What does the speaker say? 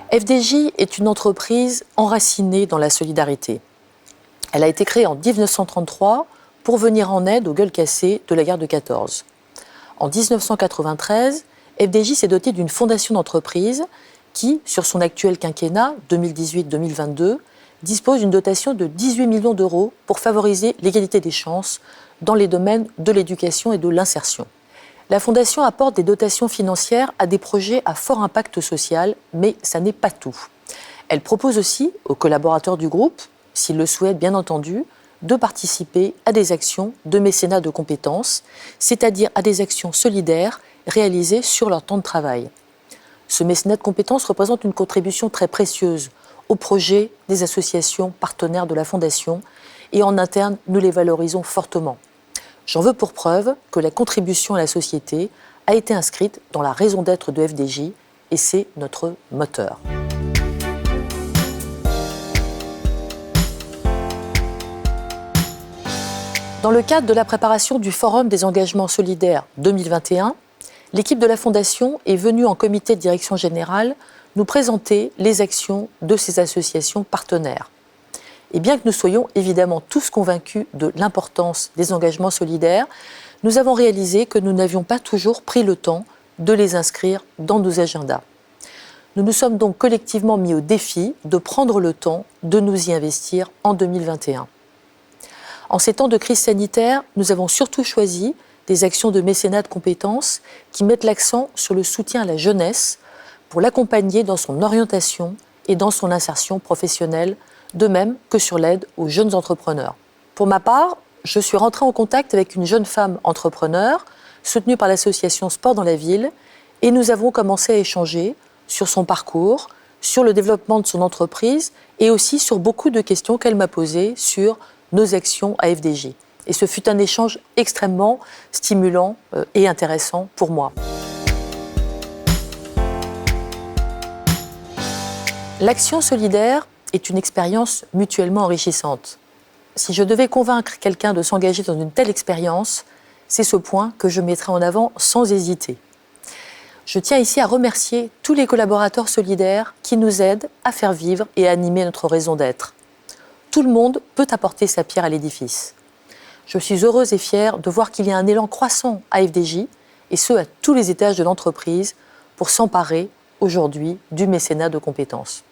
FDJ est une entreprise enracinée dans la solidarité. Elle a été créée en 1933 pour venir en aide aux gueules cassées de la guerre de 14. En 1993, FDJ s'est dotée d'une fondation d'entreprise qui, sur son actuel quinquennat 2018-2022, dispose d'une dotation de 18 millions d'euros pour favoriser l'égalité des chances dans les domaines de l'éducation et de l'insertion. La Fondation apporte des dotations financières à des projets à fort impact social, mais ça n'est pas tout. Elle propose aussi aux collaborateurs du groupe, s'ils le souhaitent bien entendu, de participer à des actions de mécénat de compétences, c'est-à-dire à des actions solidaires réalisées sur leur temps de travail. Ce mécénat de compétences représente une contribution très précieuse aux projets des associations partenaires de la Fondation et en interne, nous les valorisons fortement. J'en veux pour preuve que la contribution à la société a été inscrite dans la raison d'être de FDJ et c'est notre moteur. Dans le cadre de la préparation du Forum des engagements solidaires 2021, l'équipe de la Fondation est venue en comité de direction générale nous présenter les actions de ces associations partenaires. Et bien que nous soyons évidemment tous convaincus de l'importance des engagements solidaires, nous avons réalisé que nous n'avions pas toujours pris le temps de les inscrire dans nos agendas. Nous nous sommes donc collectivement mis au défi de prendre le temps de nous y investir en 2021. En ces temps de crise sanitaire, nous avons surtout choisi des actions de mécénat de compétences qui mettent l'accent sur le soutien à la jeunesse pour l'accompagner dans son orientation et dans son insertion professionnelle, de même que sur l'aide aux jeunes entrepreneurs. Pour ma part, je suis rentrée en contact avec une jeune femme entrepreneur soutenue par l'association Sport dans la ville et nous avons commencé à échanger sur son parcours, sur le développement de son entreprise et aussi sur beaucoup de questions qu'elle m'a posées sur nos actions à FDJ. Et ce fut un échange extrêmement stimulant et intéressant pour moi. L'action solidaire est une expérience mutuellement enrichissante. Si je devais convaincre quelqu'un de s'engager dans une telle expérience, c'est ce point que je mettrai en avant sans hésiter. Je tiens ici à remercier tous les collaborateurs solidaires qui nous aident à faire vivre et à animer notre raison d'être. Tout le monde peut apporter sa pierre à l'édifice. Je suis heureuse et fière de voir qu'il y a un élan croissant à FDJ, et ce à tous les étages de l'entreprise, pour s'emparer aujourd'hui du mécénat de compétences.